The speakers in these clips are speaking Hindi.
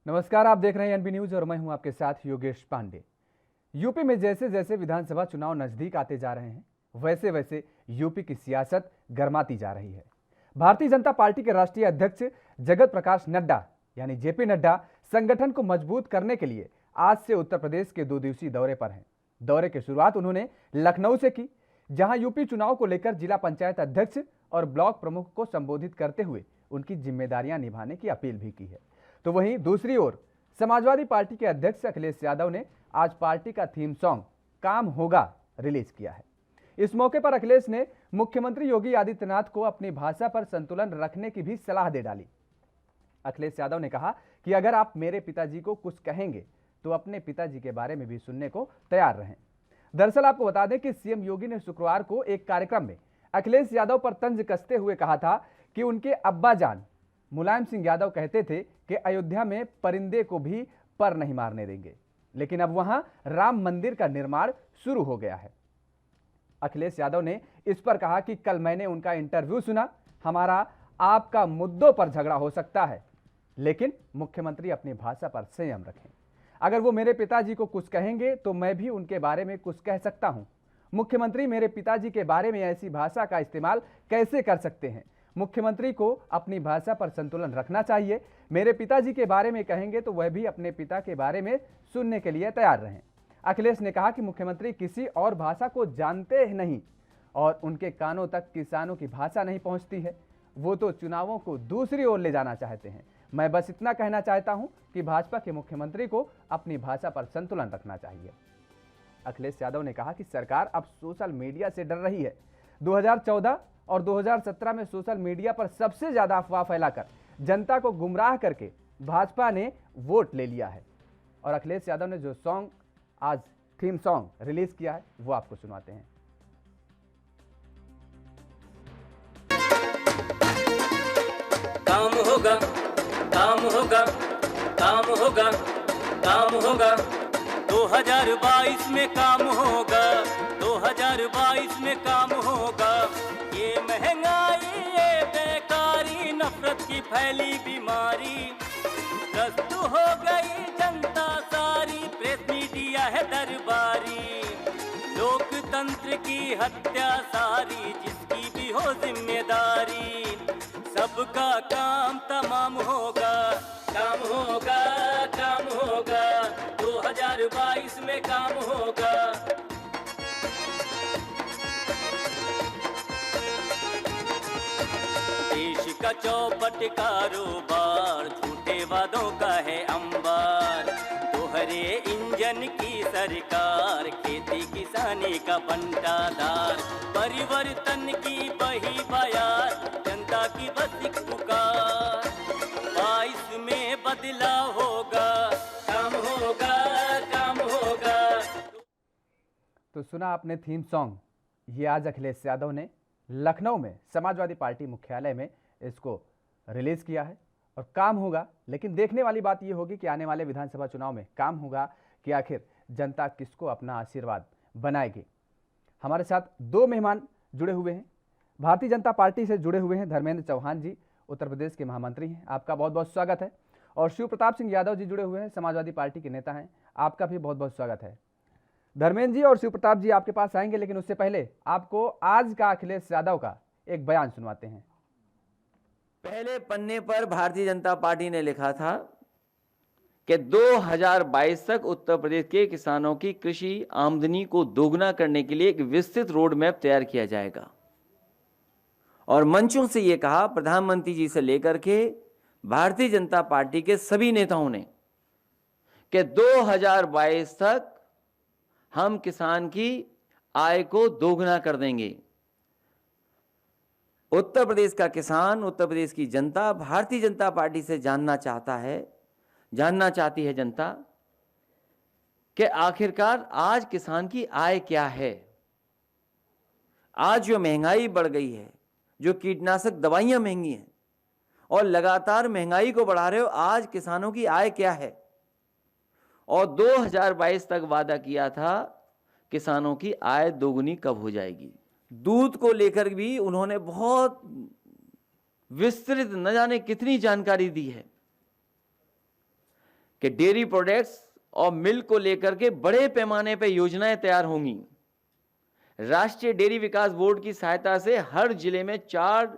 नमस्कार, आप देख रहे हैं एनबी न्यूज और मैं हूं आपके साथ योगेश पांडे। यूपी में जैसे जैसे विधानसभा चुनाव नजदीक आते जा रहे हैं, वैसे वैसे यूपी की सियासत गर्माती जा रही है। भारतीय जनता पार्टी के राष्ट्रीय अध्यक्ष जगत प्रकाश नड्डा यानी जेपी नड्डा संगठन को मजबूत करने के लिए आज से उत्तर प्रदेश के 2 दिवसीय दौरे पर हैं। दौरे की शुरुआत उन्होंने लखनऊ से की, जहां यूपी चुनाव को लेकर जिला पंचायत अध्यक्ष और ब्लॉक प्रमुख को संबोधित करते हुए उनकी जिम्मेदारियां निभाने की अपील भी की है। तो वहीं दूसरी ओर समाजवादी पार्टी के अध्यक्ष अखिलेश यादव ने आज पार्टी का थीम सॉन्ग काम होगा रिलीज किया है। इस मौके पर अखिलेश ने मुख्यमंत्री योगी आदित्यनाथ को अपनी भाषा पर संतुलन रखने की भी सलाह दे डाली। अखिलेश यादव ने कहा कि अगर आप मेरे पिताजी को कुछ कहेंगे तो अपने पिताजी के बारे में भी सुनने को तैयार रहें। दरअसल आपको बता दें कि सीएम योगी ने शुक्रवार को एक कार्यक्रम में अखिलेश यादव पर तंज कसते हुए कहा था कि उनके अब्बा जान मुलायम सिंह यादव कहते थे कि अयोध्या में परिंदे को भी पर नहीं मारने देंगे, लेकिन अब वहां राम मंदिर का निर्माण शुरू हो गया है। अखिलेश यादव ने इस पर कहा कि कल मैंने उनका इंटरव्यू सुना, हमारा आपका मुद्दों पर झगड़ा हो सकता है, लेकिन मुख्यमंत्री अपनी भाषा पर संयम रखें। अगर वो मेरे पिताजी को कुछ कहेंगे तो मैं भी उनके बारे में कुछ कह सकता हूं। मुख्यमंत्री मेरे पिताजी के बारे में ऐसी भाषा का इस्तेमाल कैसे कर सकते हैं? मुख्यमंत्री को अपनी भाषा पर संतुलन रखना चाहिए। मेरे पिताजी के बारे में कहेंगे तो वह भी अपने पिता के बारे में सुनने के लिए तैयार रहें। अखिलेश ने कहा कि मुख्यमंत्री किसी और भाषा को जानते नहीं और उनके कानों तक किसानों की भाषा नहीं पहुंचती है। वो तो चुनावों को दूसरी ओर ले जाना चाहते हैं। मैं बस इतना कहना चाहता हूं कि भाजपा के मुख्यमंत्री को अपनी भाषा पर संतुलन रखना चाहिए। अखिलेश यादव ने कहा कि सरकार अब सोशल मीडिया से डर रही है। 2014 और 2017 में सोशल मीडिया पर सबसे ज्यादा अफवाह फैलाकर जनता को गुमराह करके भाजपा ने वोट ले लिया है। और अखिलेश यादव ने जो सॉन्ग आज थीम सॉन्ग रिलीज किया है वो आपको सुनाते हैं। काम होगा, काम होगा, काम होगा, काम होगा, 2022 में काम होगा, 2022 में काम होगा। ये महंगाई, ये बेकारी, नफरत की फैली बीमारी, त्रस्त हो गई जनता सारी, प्रेस मीडिया है दरबारी, लोकतंत्र की हत्या सारी, जिसकी भी हो जिम्मेदारी, सबका काम तमाम होगा, काम होगा, काम होगा, 2022 में काम होगा। देश का चौपट कारोबार, झूठे वादों का है अंबार, दोहरे इंजन की सरकार, खेती किसानी का बंटाधार, परिवर्तन की बही बयार, जनता की बस एक पुकार, 22 में बदलाव होगा, काम होगा, काम होगा। तो सुना आपने थीम सॉन्ग। ये आज अखिलेश यादव ने लखनऊ में समाजवादी पार्टी मुख्यालय में इसको रिलीज किया है और काम होगा। लेकिन देखने वाली बात यह होगी कि आने वाले विधानसभा चुनाव में काम होगा कि आखिर जनता किसको अपना आशीर्वाद बनाएगी। हमारे साथ 2 मेहमान जुड़े हुए हैं, भारतीय जनता पार्टी से जुड़े हुए हैं। धर्मेंद्र चौहान जी उत्तर प्रदेश के महामंत्री हैं, आपका बहुत बहुत स्वागत है। और शिव प्रताप सिंह यादव जी जुड़े हुए हैं, समाजवादी पार्टी के नेता हैं, आपका भी बहुत बहुत स्वागत है। धर्मेंद्र जी और शिव प्रताप जी आपके पास आएंगे, लेकिन उससे पहले आपको आज का अखिलेश यादव का एक बयान सुनवाते हैं। पहले पन्ने पर भारतीय जनता पार्टी ने लिखा था कि 2022 तक उत्तर प्रदेश के किसानों की कृषि आमदनी को दोगुना करने के लिए एक विस्तृत रोड मैप तैयार किया जाएगा। और मंचों से यह कहा, प्रधानमंत्री जी से लेकर के भारतीय जनता पार्टी के सभी नेताओं ने, कि 2022 तक हम किसान की आय को दोगुना कर देंगे। उत्तर प्रदेश का किसान, उत्तर प्रदेश की जनता भारतीय जनता पार्टी से जानना चाहती है जनता कि आखिरकार आज किसान की आय क्या है। आज जो महंगाई बढ़ गई है, जो कीटनाशक दवाइयां महंगी हैं और लगातार महंगाई को बढ़ा रहे हो, आज किसानों की आय क्या है। और 2022 तक वादा किया था किसानों की आय दोगुनी कब हो जाएगी। दूध को लेकर भी उन्होंने बहुत विस्तृत न जाने कितनी जानकारी दी है। कि डेयरी प्रोडक्ट्स और मिल्क को लेकर के बड़े पैमाने पर योजनाएं तैयार होंगी। राष्ट्रीय डेयरी विकास बोर्ड की सहायता से हर जिले में 4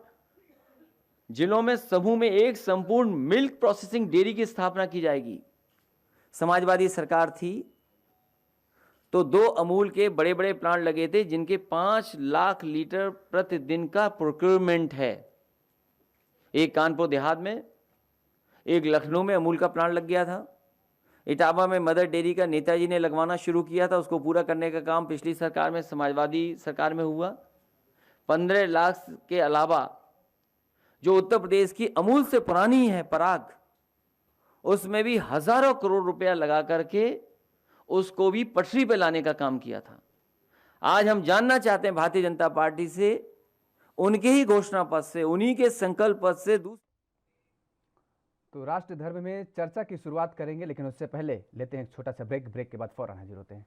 जिलों में समूह में एक संपूर्ण मिल्क प्रोसेसिंग डेयरी की स्थापना की जाएगी। समाजवादी सरकार थी तो 2 अमूल के बड़े बड़े प्लांट लगे थे जिनके 5 लाख लीटर प्रतिदिन का प्रोक्योरमेंट है। एक कानपुर देहात में, एक लखनऊ में अमूल का प्लांट लग गया था। इटावा में मदर डेयरी का नेताजी ने लगवाना शुरू किया था, उसको पूरा करने का काम पिछली सरकार में, समाजवादी सरकार में हुआ। 15 लाख के अलावा जो उत्तर प्रदेश की अमूल से पुरानी है पराग, उसमें भी हजारों करोड़ रुपया लगा करके उसको भी पटरी पे लाने का काम किया था। आज हम जानना चाहते हैं भारतीय जनता पार्टी से, उनके ही घोषणा पत्र से, उन्हीं के संकल्प पत्र से तो राष्ट्र धर्म में चर्चा की शुरुआत करेंगे, लेकिन उससे पहले लेते हैं एक छोटा सा ब्रेक के बाद फौरन हाजिर होते हैं।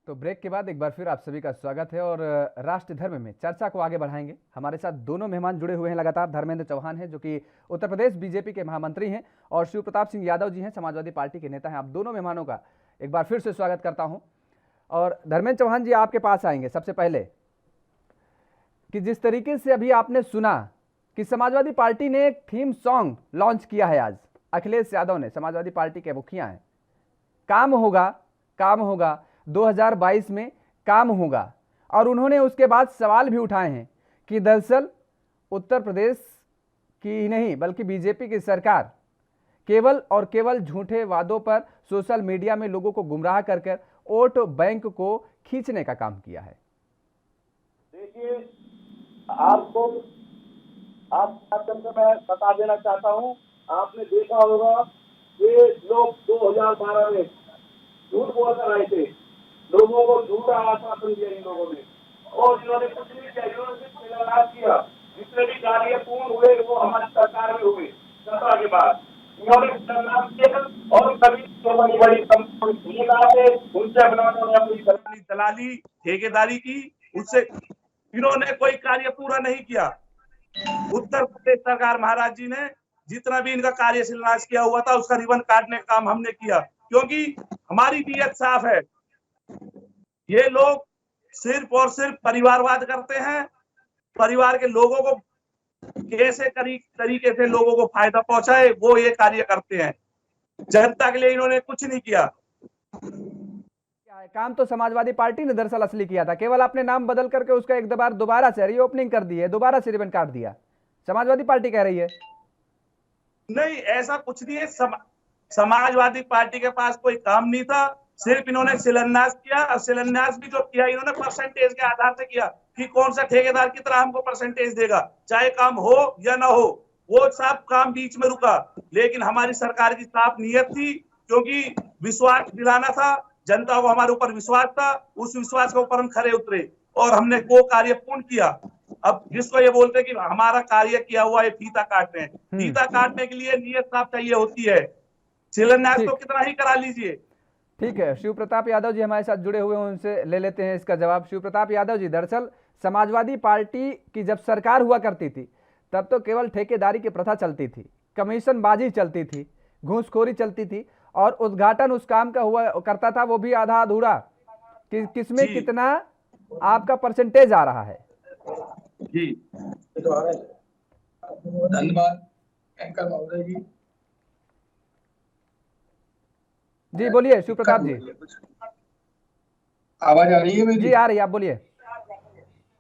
तो ब्रेक के बाद एक बार फिर आप सभी का स्वागत है और राष्ट्र धर्म में चर्चा को आगे बढ़ाएंगे। हमारे साथ दोनों मेहमान जुड़े हुए हैं लगातार। धर्मेंद्र चौहान हैं जो कि उत्तर प्रदेश बीजेपी के महामंत्री हैं, और शिव प्रताप सिंह यादव जी हैं, समाजवादी पार्टी के नेता हैं। आप दोनों मेहमानों का एक बार फिर से स्वागत करता हूं। और धर्मेंद्र चौहान जी, आपके पास आएंगे सबसे पहले कि जिस तरीके से अभी आपने सुना कि समाजवादी पार्टी ने एक थीम सॉन्ग लॉन्च किया है आज, अखिलेश यादव ने, समाजवादी पार्टी के मुखिया हैं, काम होगा काम होगा 2022 में काम होगा। और उन्होंने उसके बाद सवाल भी उठाए हैं कि दरअसल उत्तर प्रदेश की नहीं बल्कि बीजेपी की सरकार केवल और केवल झूठे वादों पर सोशल मीडिया में लोगों को गुमराह कर वोट बैंक को खींचने का काम किया है। देखिए, आपको मैं बता देना चाहता हूं, आपने देखा होगा ये लोग 2012 में झूठ बोलकर आए थे, लोगों को झूठा आश्वासन दिया इन लोगों ने, और इन्होंने कुछ नहीं किया, इन्होंने सिर्फ शिलान्यास किया। जितने भी कार्य पूर्ण हुए वो हमारी सरकार में हुए सत्ता के बाद। इन्होंने शिलान्यास किया और सभी जो बड़ी बड़ी कंपनी उनसे अपनी दलाली ठेकेदारी की, उससे इन्होंने कोई कार्य पूरा नहीं किया। उत्तर प्रदेश सरकार महाराज जी ने जितना भी इनका कार्य शिलान्यास किया हुआ था उसका रिबन काटने का काम हमने किया, क्योंकि हमारी नीयत साफ है। ये लोग सिर्फ और सिर्फ परिवारवाद करते हैं। परिवार के लोगों को कैसे तरीके से लोगों को फायदा पहुंचाए वो ये कार्य करते हैं। जनता के लिए इन्होंने कुछ नहीं किया। काम तो समाजवादी पार्टी ने दरअसल असली किया था, केवल आपने नाम बदल करके उसका एक बार दोबारा से रीओपनिंग कर दी है, दोबारा से रिबन काट दिया, समाजवादी पार्टी कह रही है। नहीं, ऐसा कुछ नहीं है। समाजवादी पार्टी के पास कोई काम नहीं था, सिर्फ इन्होंने शिलान्यास किया। और शिलान्यास भी जो किया इन्होंने परसेंटेज के आधार से किया कि कौन सा ठेकेदार की तरह हमको परसेंटेज देगा, चाहे काम हो या ना हो, वो सब काम बीच में रुका। लेकिन हमारी सरकार की साफ नीयत थी, क्योंकि विश्वास दिलाना था, जनता को हमारे ऊपर विश्वास था, उस विश्वास के ऊपर हम खरे उतरे और हमने वो कार्य पूर्ण किया। अब जिसको ये बोलते कि हमारा कार्य किया हुआ है फीता काटने, फीता काटने के लिए नीयत साफ चाहिए होती है। शिलान्यास तो कितना ही करा लीजिए। ठीक है, शिव प्रताप यादव जी हमारे साथ जुड़े हुए हैं, उनसे ले लेते हैं इसका जवाब। शिव प्रताप यादव जी, दरअसल समाजवादी पार्टी की जब सरकार हुआ करती थी तब तो केवल ठेकेदारी की प्रथा चलती थी, कमीशनबाजी चलती थी, घूसखोरी चलती थी, और उद्घाटन उस काम का हुआ करता था वो भी आधा अधूरा कि किसमें कितना आपका परसेंटेज आ रहा है। जी धन्यवाद एंकर महोदय जी। जी बोलिए शिव प्रताप जी। आवाज आ रही है मेरी? जी आ रही है, आप बोलिए।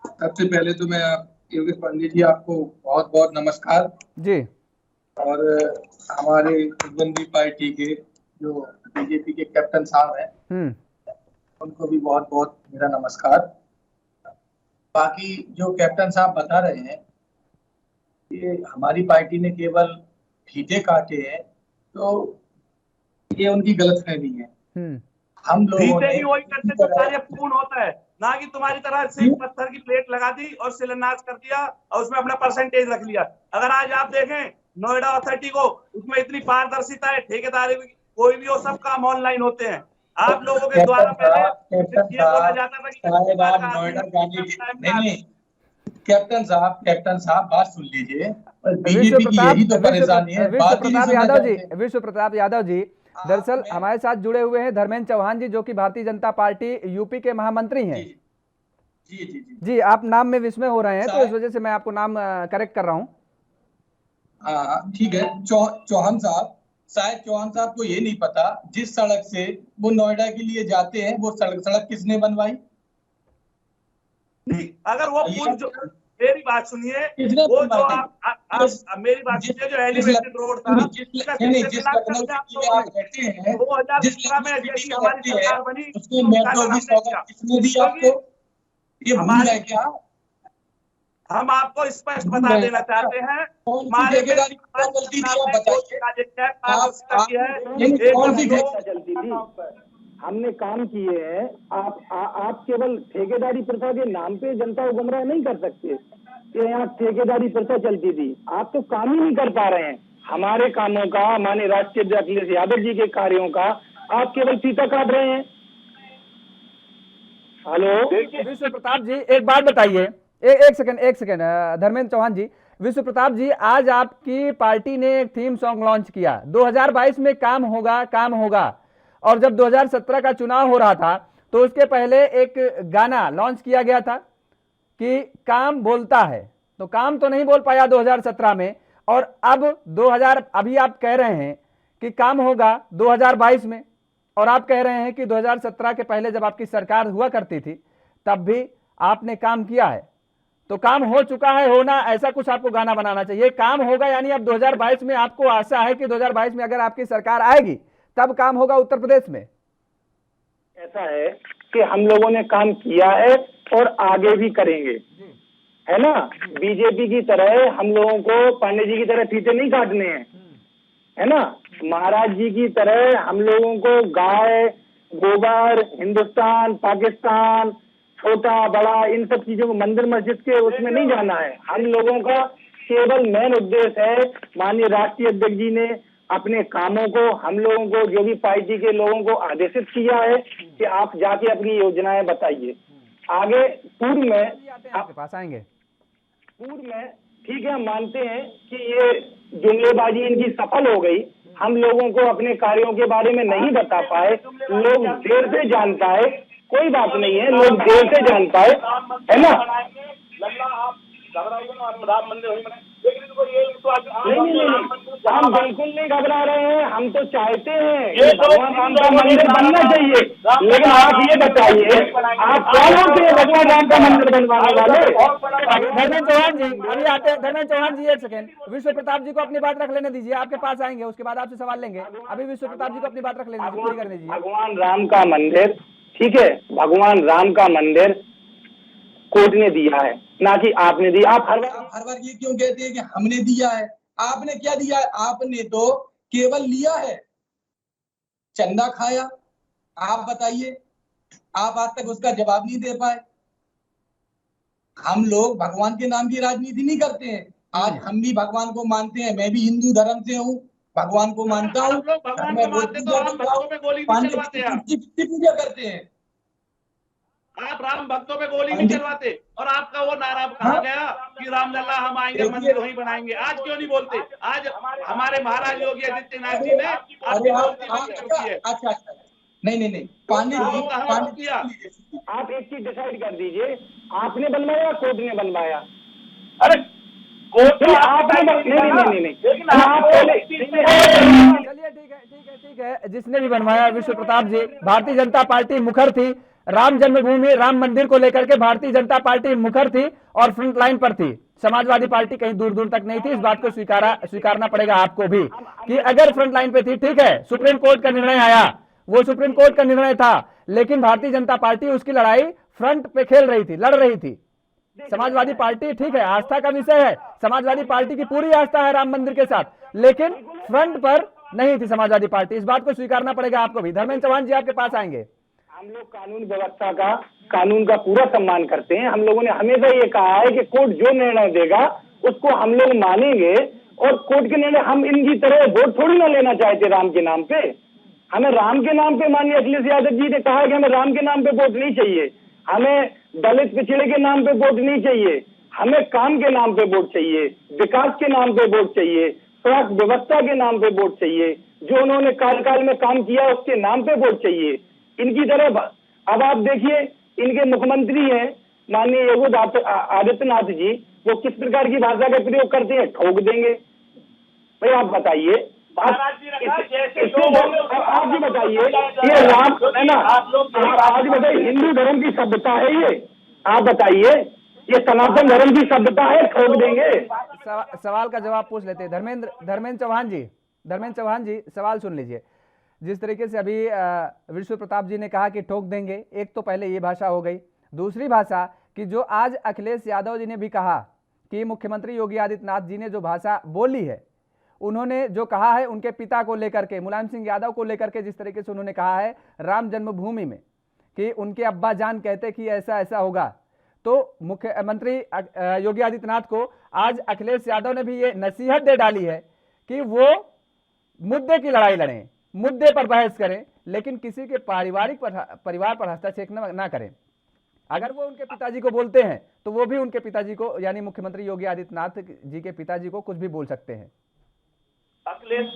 सबसे पहले तो मैं योगेश पांडे जी आपको बहुत बहुत नमस्कार जी। और हमारे प्रतिद्वंदी पार्टी के जो बीजेपी के कैप्टन साहब हैं उनको भी बहुत बहुत मेरा नमस्कार। बाकी जो कैप्टन साहब बता रहे हैं ये हमारी पार्टी ने केवल फीते काटे हैं, तो ये उनकी गलतफहमी है। हम लोगों ने वही करते तो कार्य पूर्ण होता है, ना कि तुम्हारी तरह सिर्फ पत्थर की प्लेट लगा दी और शिलान्यास कर दिया और उसमें अपना परसेंटेज रख लिया। अगर आज आप देखें नोएडा अथॉरिटी को, उसमें इतनी पारदर्शिता है, ठेकेदारी कोई भी हो, सब काम ऑनलाइन होते हैं। आप लोगों के द्वारा पहले ये बोला जाता था कि नोएडा जाने कैप्टन साहब बात सुन लीजिए। विश्व बीजेपी की यही तो प्रताप परेशानी है, विश्व बात ही नहीं प्रताप सुनना यादव जी, चाहते। विश्व प्रताप यादव जी, दरअसल हमारे साथ जुड़े हुए हैं धर्मेंद्र चौहान जी, जो कि भारतीय जनता पार्टी यूपी के महामंत्री हैं। जी, आप नाम में विस्मय हो रहे हैं, तो इस वजह से मैं आपको नाम करेक्ट कर रहा हूं। हाँ ठीक है। चौहान साहब, शायद चौहान साहब को ये नहीं पता, जिस सड़क से वो नोएडा के लिए जाते हैं वो सड़क किसने बनवाई? अगर वो पुल जो, मेरी बात सुनिए, किसने वो जो बनवाई? आप मेरी बात सुनिए, जो एलिवेटेड रोड था, जिस लखनऊ सिटी में आप रहते हैं, जिस 2017 में जैसी हमारी सरकार बनी, उसकी मेट्रो की सौगात किसने दी आपको? ये भूल है क्या? हम आपको स्पष्ट बता देना चाहते हैं, हमारे ठेकेदारी चलती थी आप बताइए। हमने काम किए हैं। आप केवल ठेकेदारी प्रथा के नाम पे जनता को गुमराह नहीं कर सकते कि यहाँ ठेकेदारी प्रथा चलती थी। आप तो काम ही नहीं कर पा रहे हैं। हमारे कामों का, माननीय राष्ट्रीय अध्यक्ष अखिलेश यादव जी के कार्यों का आप केवल फीता काट रहे हैं। हेलो विश्व प्रताप जी, एक बात बताइए, एक सेकंड धर्मेंद्र चौहान जी। विश्व प्रताप जी, आज आपकी पार्टी ने एक थीम सॉन्ग लॉन्च किया, 2022 में काम होगा, और जब 2017 का चुनाव हो रहा था तो उसके पहले एक गाना लॉन्च किया गया था कि काम बोलता है, तो काम तो नहीं बोल पाया 2017 में, और अब अभी आप कह रहे हैं कि काम होगा 2022 में, और आप कह रहे हैं कि 2017 के पहले जब आपकी सरकार हुआ करती थी तब भी आपने काम किया है। तो काम हो चुका है होना, ऐसा कुछ आपको गाना बनाना चाहिए। काम होगा यानी अब 2022 में आपको आशा है कि 2022 में अगर आपकी सरकार आएगी तब काम होगा उत्तर प्रदेश में। ऐसा है कि हम लोगों ने काम किया है और आगे भी करेंगे, है ना। बीजेपी की तरह हम लोगों को पांडे जी की तरह फीते नहीं काटने हैं, है ना। महाराज जी की तरह हम लोगों को गाय गोबर, हिंदुस्तान पाकिस्तान, छोटा बड़ा, इन सब चीजों को, मंदिर मस्जिद के उसमें नहीं जाना है। हम लोगों का केवल मेन उद्देश्य है, माननीय राष्ट्रीय अध्यक्ष जी ने अपने कामों को, हम लोगों को, जो भी पार्टी के लोगों को आदेशित किया है कि आप जाके अपनी योजनाएं बताइए। आगे पूर्व में आपके पास आएंगे, पूर्व में ठीक है, हम मानते हैं कि ये जुमलेबाजी इनकी सफल हो गई। हम लोगों को अपने कार्यों के बारे में नहीं बता पाए, लोग देर से जान पाए, कोई बात नहीं है, लोग देर से जान पाए, है ना। राम मंदिर वही बनाए, लेकिन इनको ये तो नहीं, हम बिल्कुल नहीं घबरा रहे हैं। हम तो चाहते हैं कि भगवान राम का मंदिर बनना चाहिए, लेकिन आप ये बताइए, आप कौन होते हैं भगवान राम का मंदिर बनवाने वाले? धर्मेंद्र चौहान जी अभी आते हैं। धर्मेंद्र चौहान जी, एक सेकंड, विश्व प्रताप जी को अपनी बात रख लेने दीजिए, आपके पास आएंगे, उसके बाद आपसे सवाल लेंगे। अभी विश्व प्रताप जी को अपनी बात रख लेने दीजिए, पूरी करने दीजिए। भगवान राम का मंदिर, ठीक है, भगवान राम का मंदिर कोर्ट ने दिया है, ना कि आपने दिया। आप हर बार ये क्यों कहते हैं कि हमने दिया है? आपने क्या दिया है? आपने तो केवल लिया है, चंदा खाया। आप बताइए, आप आज तक उसका जवाब नहीं दे पाए। हम लोग भगवान के नाम की राजनीति नहीं करते हैं। आज हम भी भगवान को मानते हैं, मैं भी हिंदू धर्म से हूँ, भगवान को मानता हूँ, पूजा करते हैं। आप राम भक्तों पे गोली नहीं चलवाते, और आपका वो नारा कहा गया कि रामलला हम आएंगे, मंदिर वहीं बनाएंगे। आज क्यों नहीं बोलते? आज हमारे महाराज योगी आदित्यनाथ जी ने आपकी बोलती है। अच्छा, नहीं, पांडे जी, आप एक चीज डिसाइड कर दीजिए, आपने बनवाया, कोर्ट ने बनवाया? अरे कोर्ट नहीं, आपने नहीं, लेकिन आप चलिए ठीक है, जिसने भी बनवाया, विश्व प्रताप जी, भारतीय जनता पार्टी मुखर थी राम जन्मभूमि, राम मंदिर को लेकर के। भारतीय जनता पार्टी मुखर थी और फ्रंट लाइन पर थी। समाजवादी पार्टी कहीं दूर दूर तक नहीं थी। इस बात को स्वीकारना पड़ेगा आपको भी कि अगर फ्रंट लाइन पे थी, ठीक है, सुप्रीम कोर्ट का निर्णय आया, वो सुप्रीम कोर्ट का निर्णय था, लेकिन भारतीय जनता पार्टी उसकी लड़ाई फ्रंट पे खेल रही थी, लड़ रही थी। समाजवादी पार्टी, ठीक है, आस्था का विषय है, समाजवादी पार्टी की पूरी आस्था है राम मंदिर के साथ, लेकिन फ्रंट पर नहीं थी समाजवादी पार्टी। इस बात को स्वीकारना पड़ेगा आपको भी। धर्मेंद्र चौहान जी, आपके पास आएंगे। हम लोग कानून व्यवस्था का, कानून का पूरा सम्मान करते हैं। हम लोगों ने हमेशा ये कहा है कि कोर्ट जो निर्णय देगा उसको हम लोग मानेंगे, और कोर्ट के निर्णय, हम इनकी तरह वोट थोड़ी ना लेना चाहते राम के नाम पे। हमें राम के नाम पे, माननीय अखिलेश यादव जी ने कहा कि हमें राम के नाम पे वोट नहीं चाहिए, हमें दलित पिछड़े के नाम पे वोट नहीं चाहिए, हमें काम के नाम पे वोट चाहिए, विकास के नाम पे वोट चाहिए, स्वास्थ्य व्यवस्था के नाम पे वोट चाहिए, जो उन्होंने कार्यकाल में काम किया उसके नाम पे वोट चाहिए। इनकी तरफ अब आप देखिए, इनके मुख्यमंत्री हैं माननीय योगी आदित्यनाथ जी, वो किस प्रकार की भाषा का प्रयोग करते हैं, ठोक देंगे। भाई आप बताइए, आप जी बताइए, ये राम है ना, आप बताइए हिंदू धर्म की सभ्यता है ये? आप बताइए, ये सनातन धर्म की सभ्यता है? ठोक देंगे। सवाल का जवाब पूछ लेते हैं। धर्मेंद्र चौहान जी सवाल सुन लीजिए। जिस तरीके से अभी विश्व प्रताप जी ने कहा कि ठोक देंगे, एक तो पहले ये भाषा हो गई। दूसरी भाषा कि जो आज अखिलेश यादव जी ने भी कहा कि मुख्यमंत्री योगी आदित्यनाथ जी ने जो भाषा बोली है, उन्होंने जो कहा है उनके पिता को लेकर के, मुलायम सिंह यादव को लेकर के, जिस तरीके से उन्होंने कहा है राम जन्मभूमि में कि उनके अब्बा जान कहते कि ऐसा ऐसा होगा, तो मुख्यमंत्री योगी आदित्यनाथ को आज अखिलेश यादव ने भी ये नसीहत दे डाली है कि वो मुद्दे की लड़ाई लड़ें, मुद्दे पर बहस करें, लेकिन किसी के परिवार पर हस्तक्षेप न करें। अगर वो उनके पिताजी को बोलते हैं तो वो भी उनके पिताजी को, यानी मुख्यमंत्री योगी आदित्यनाथ जी के पिताजी को कुछ भी बोल सकते हैं। अखिलेश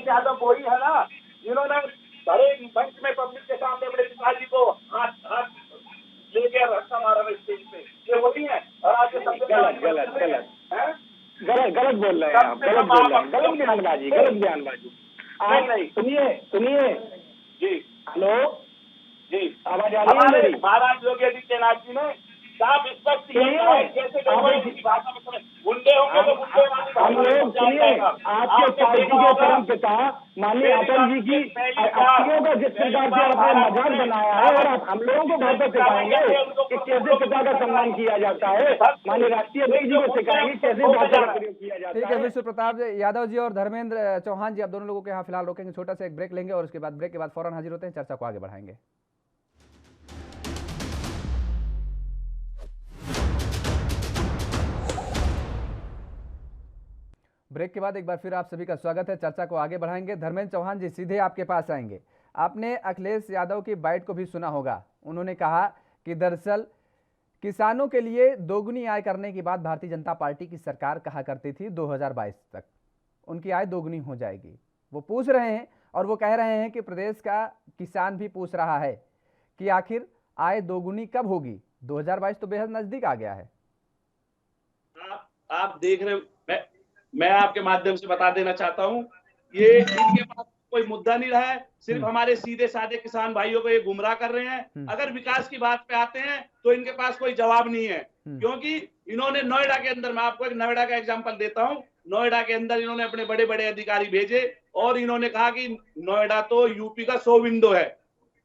यादव वही है ना जिन्होंने बड़े मंच में पब्लिक के सामने अपने पिताजी को हाथ लेके रस्ता मारा स्टेज पे, ये वही है। और आज गलत बोल रहे हैं आप, गलत बयानबाजी। सुनिए जी, हेलो जी, आवाज आ रही है? महाराज योगी आदित्यनाथ जी ने साफ स्पष्ट कैसे भाषा में गुंडे होंगे तो हम लोग सुनिए, आपके पार्टी के परम पिता माननीय अटल जी की अस्थियों का जिस प्रकार से आपने मजाक बनाया है, और आप हम लोगों को भाषा सिखाएंगे कि कैसे पिता का सम्मान किया जाता है, माननीय राष्ट्रीय अध्यक्ष जी को सिखाएंगे कैसे भाषा का प्रयोग किया जाता है। ठीक है, विश्व प्रताप यादव जी और धर्मेंद्र चौहान जी, आप दोनों लोगों के यहाँ फिलहाल रोकेंगे, छोटा सा एक ब्रेक लेंगे और उसके बाद ब्रेक के बाद फौरन हाजिर होते हैं, चर्चा को आगे बढ़ाएंगे। ब्रेक के बाद एक बार फिर आप सभी का स्वागत है, चर्चा को आगे बढ़ाएंगे। धर्मेंद्र चौहान जी, सीधे आपके पास आएंगे। आपने अखिलेश यादव की बाइट को भी सुना होगा, उन्होंने कहा कि दरअसल किसानों के लिए दोगुनी आय करने की बात भारतीय जनता पार्टी की सरकार कहा करती थी 2022 तक उनकी आय दोगुनी हो जाएगी। वो पूछ रहे हैं और वो कह रहे हैं कि प्रदेश का किसान भी पूछ रहा है कि आखिर आय दोगुनी कब होगी। 2022 तो बेहद नजदीक आ गया है। आप देख रहे, मैं आपके माध्यम से बता देना चाहता हूं, ये इनके पास कोई मुद्दा नहीं रहा है, सिर्फ हमारे सीधे साधे किसान भाइयों को ये गुमराह कर रहे हैं। अगर विकास की बात पे आते हैं तो इनके पास कोई जवाब नहीं है, क्योंकि इन्होंने नोएडा के अंदर, मैं आपको एक नोएडा का एग्जांपल देता हूं, नोएडा के अंदर इन्होंने अपने बड़े बड़े अधिकारी भेजे और इन्होंने कहा कि नोएडा तो यूपी का 100 विंडो है,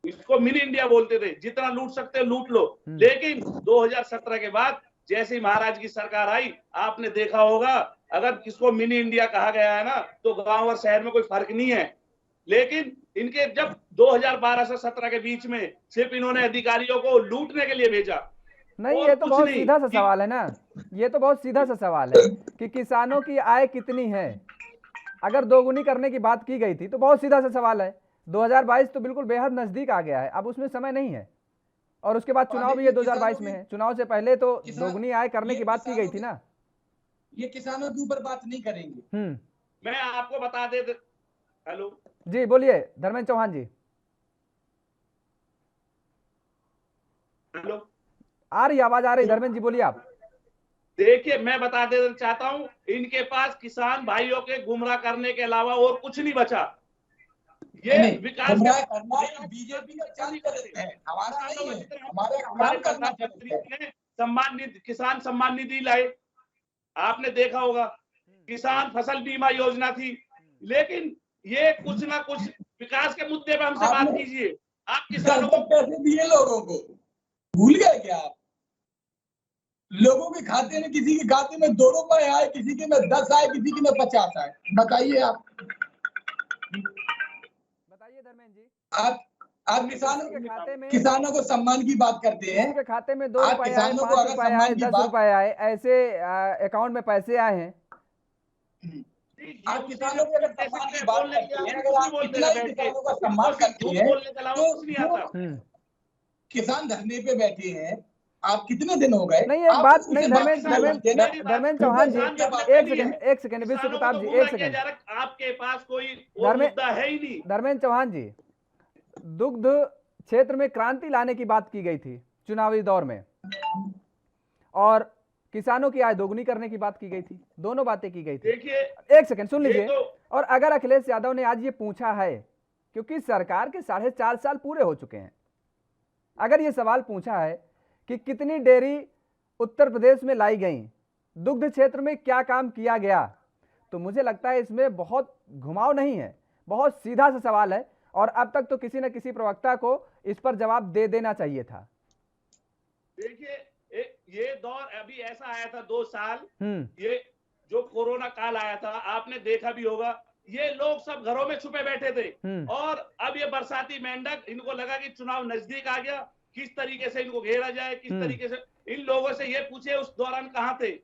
इसको मिनी इंडिया बोलते थे, जितना लूट सकते हो लूट लो। लेकिन 2017 के बाद जैसे ही महाराज की सरकार आई, आपने देखा होगा, अगर किसको मिनी इंडिया कहा गया है ना, तो गांव और शहर में कोई फर्क नहीं है। लेकिन इनके जब 2012 से 17 के बीच में सिर्फ इन्होंने अधिकारियों को लूटने के लिए भेजा। नहीं, ये तो बहुत सीधा सा सवाल है ना, ये तो बहुत सीधा सा सवाल है कि किसानों की आय कितनी है। अगर दोगुनी करने की बात की गई थी तो बहुत सीधा सा सवाल है। 2022 तो बिल्कुल बेहद नजदीक आ गया है, अब उसमें समय नहीं है, और उसके बाद चुनाव भी ये 2022 में है। चुनाव से पहले तो दोगुनी आय करने की बात की गई थी ना। ये किसानों के ऊपर बात नहीं करेंगे। मैं आपको बता दे, हेलो जी बोलिए धर्मेंद्र चौहान जी। हेलो, आ रही आवाज आ रही, धर्मेंद्र जी बोलिए आप। देखिए, मैं बता देना चाहता हूं, इनके पास किसान भाइयों के गुमराह करने के अलावा और कुछ नहीं बचा। ये विकास बीजेपी का चाल करते हैं, हमारा नहीं है, हमारा काम करना चाहिए। सम्मान निधि, किसान सम्मान निधि लाए, आपने देखा होगा, किसान फसल बीमा योजना थी, लेकिन ये कुछ ना कुछ विकास के मुद्दे पे हमसे बात कीजिए। आप किसानों को पैसे दिए, लोगों को भूल गए क्या आप? लोगों के खाते में, किसी के खाते में 2 रुपए आए, किसी के में 10 आए, किसी के में 50 आए। बताइए आप, बताइए धर्मेंद्र जी। आप किसानों को सम्मान की बात करते हैं, किसी के खाते में 2 रुपए आए, 5 रुपए आए, 10 रुपए आए, ऐसे अकाउंट में पैसे आए हैं। आप किसानों को अगर सम्मान की बात करते हैं, अगर आप इतना ही किसानों का सम्मान करते हैं, तो किसान धरने पे बैठे हैं, आप कितने दिन हो गए? नहीं, एक आप बात उनसे नहीं, बात धर्मेंद्र करना धर्मेंद्र चाहते हैं ना? धर्मेंद्र चौहान जी, एक सेकंड विश्व किसानों को प्रताप तो जी, गुमराह एक किया सेकंड जा रहा है, आपके पास कोई और धर्मे- मुद्दा है ही नहीं। धर्मेंद्र चौहान जी, दुग्ध क्षेत्र में क्रांति लाने की बात की गई थी चुनावी दौर में, और किसानों की आय दोगुनी करने की बात की गई थी, दोनों बातें की गई थी। देखिए, एक सेकंड सुन लीजिए। तो और अगर अखिलेश यादव ने आज ये पूछा है, क्योंकि सरकार के 4.5 साल पूरे हो चुके हैं, अगर ये सवाल पूछा है कि कितनी डेयरी उत्तर प्रदेश में लाई गई, दुग्ध क्षेत्र में क्या काम किया गया, तो मुझे लगता है इसमें बहुत घुमाव नहीं है, बहुत सीधा सा सवाल है, और अब तक तो किसी न किसी प्रवक्ता को इस पर जवाब दे देना चाहिए था। देखिए, ये दौर अभी ऐसा आया था 2 साल, हम्म, ये जो कोरोना काल आया था, आपने देखा भी होगा, ये लोग सब घरों में छुपे बैठे थे, और अब ये बरसाती मेंढक, इनको लगा कि चुनाव नजदीक आ गया, किस तरीके से इनको घेरा जाए, किस तरीके से। इन लोगों से ये पूछे उस दौरान कहाँ थे?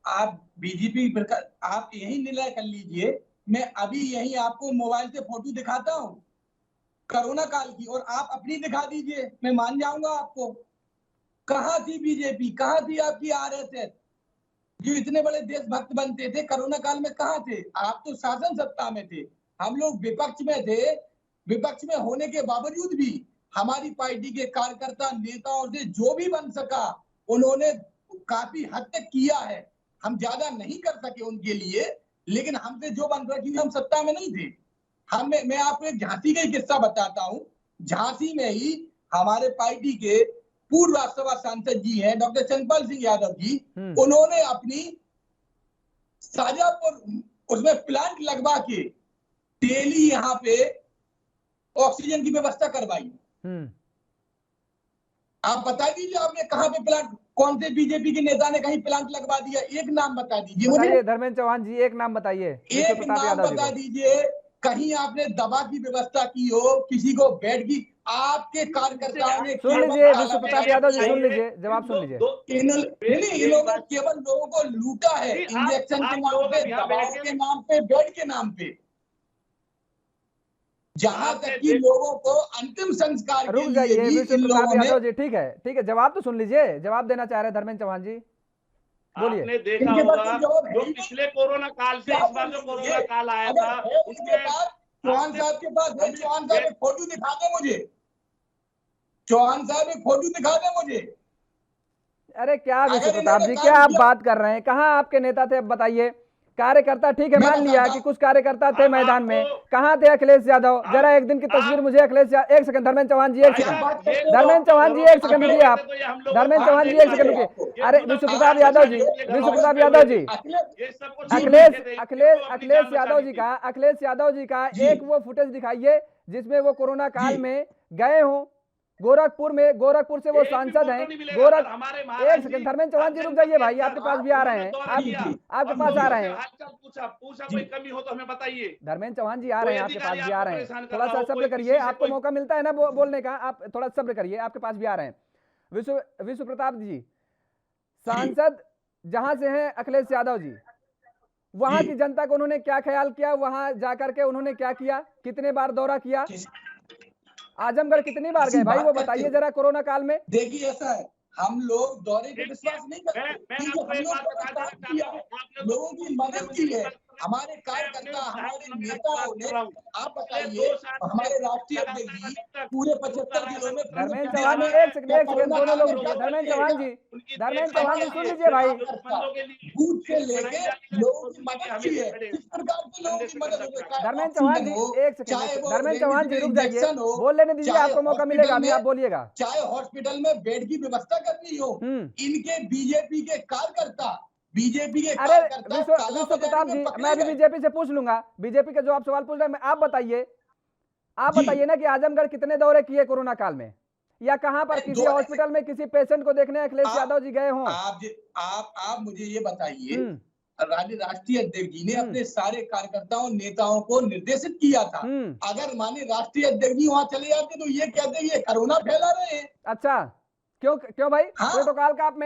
आप बीजेपी आप यही निर्णय कर लीजिए, मैं अभी यही आपको मोबाइल से फोटो दिखाता हूँ कोरोना काल की, और आप अपनी दिखा दीजिए, मैं मान जाऊंगा आपको। कहाँ थी बीजेपी, कहाँ थी आपकी आरएसएस, जो इतने बड़े देशभक्त बनते थे, कोरोना काल में कहाँ थे? आप तो शासन सत्ता में थे, हम लोग विपक्ष में थे। विपक्ष में होने के बावजूद भी हमारी पार्टी के कार्यकर्ता नेताओं से जो भी बन सका उन्होंने काफी हद तक किया है। हम ज्यादा नहीं कर सके उनके लिए, लेकिन हमसे जो बन रहा, क्योंकि हम सत्ता में नहीं थे। मैं आपको एक झांसी का ही किस्सा बताता हूँ। झांसी में ही हमारे पार्टी के पूर्व राज्यसभा सांसद जी हैं डॉक्टर चंद्रपाल सिंह यादव जी, उन्होंने अपनी शाजापुर उसमें प्लांट लगवा के डेली यहाँ पे ऑक्सीजन की व्यवस्था करवाई। आप बता दीजिए, आपने कहाँ पे प्लांट, कौन से बीजेपी के नेता ने कहीं प्लांट लगवा दिया? एक नाम बता दीजिए मुझे। धर्मेंद्र चौहान जी, एक नाम बताइए, एक नाम बता दीजिए कहीं आपने दवा की व्यवस्था की हो, किसी को बेड की, आपके कार्यकर्ताओं ने। सुन लीजिए विश्व प्रताप यादव जी, सुन लीजिए, जवाब सुन लीजिए। इन्होंने केवल लोगों को लूटा है, इंजेक्शन के नाम पे, दवाओं के नाम पे, बेड के नाम पे, जहां तक कि लोगों को अंतिम संस्कार के लिए भी इन लोगों ने। जी ठीक है, जवाब तो सुन लीजिए, जवाब देना चाह रहे हैं धर्मेंद्र चौहान जी, बोलिए। आपने देखा होगा जो पिछले कोरोना काल से इस बार जो कोरोना काल आया था, उसके बाद चौहान साहब के पास है, चौहान साहब एक फोटो दिखा दे मुझे, चौहान साहब एक फोटो दिखा दे मुझे। अरे क्या विश्व प्रताप जी, क्या आप बात कर रहे हैं? कहाँ आपके नेता थे, अब बताइए। कार्यकर्ता ठीक है, मान लिया कि कुछ कार्यकर्ता थे मैदान में, कहाँ थे अखिलेश यादव? जरा एक दिन की तस्वीर मुझे अखिलेश यादव। एक सेकंड धर्मेंद्र चौहान जी, एक सेकंड धर्मेंद्र चौहान जी, एक सेकंड रुकिए आप, धर्मेंद्र चौहान जी एक सेकंड रुकिए। अरे विश्व प्रताप यादव जी, विश्व प्रताप यादव जी, अखिलेश यादव जी का एक वो फुटेज दिखाइए जिसमें वो कोरोना काल में गए हों गोरखपुर में, गोरखपुर से वो सांसद हैं। एक सेकंड धर्मेंद्र चौहान जी रुक जाइए भाई, आपके पास भी आ रहे हैं, आपके पास आ रहे हैं। पूछा कोई कमी हो तो हमें बताइए। धर्मेंद्र चौहान जी आ रहे हैं, आपके पास भी आ रहे हैं, थोड़ा सा सब्र करिए, आपको मौका मिलता है ना बोलने का, आप थोड़ा सब्र करिए, आपके पास भी आ रहे हैं। विश्व प्रताप जी, सांसद जहां से हैं अखिलेश यादव जी, वहां की जनता को उन्होंने क्या ख्याल किया? वहां जाकर के उन्होंने क्या किया? कितने बार दौरा किया? आजमगढ़ कितनी बार गए भाई, वो बताइए जरा कोरोना काल में। देखिए ऐसा है, हम लोग दौरे पे विश्वास नहीं करते, लोगों की मदद की है हमारे कार्यकर्ता, हमारे नेताओं ने। आप बताइए, हमारे राष्ट्रीय अध्यक्ष जी पूरे 75 जिलों में। धर्मेंद्र चौहान जी एक सेकंड दोनों लोग रुकिए। धर्मेंद्र चौहान जी सुन लीजिए भाई, बूथ से लेके लोगों की मदद की है, किस प्रकार से लोगों की मदद हो रही है। धर्मेंद्र चौहान जी एक सेकंड, धर्मेंद्र चौहान जी रुक जाइए, बोल लेने दीजिए, आपको मौका मिलेगा, अभी आप बोलिएगा। चाहे हॉस्पिटल में बेड की व्यवस्था करनी हो, इनके बीजेपी के कार्यकर्ता, बीजेपी के अरे विश्व प्रताप जी, मैं अभी बीजेपी से पूछ लूंगा, बीजेपी के जो आप सवाल पूछ रहे हैं, आप बताइए ना कि आजमगढ़ कितने दौरे किए कोरोना काल में, या कहां पर किसी हॉस्पिटल में किसी पेशेंट को देखने अखिलेश यादव जी गए हों? आप मुझे ये बताइए, राष्ट्रीय अध्यक्ष जी ने अपने सारे कार्यकर्ताओं नेताओं को निर्देशित किया था, अगर माने राष्ट्रीय अध्यक्ष जी वहां चले जाते तो ये कहते ये कोरोना फैला रहे हैं। अच्छा, क्यों भाई? प्रोटोकॉल का आप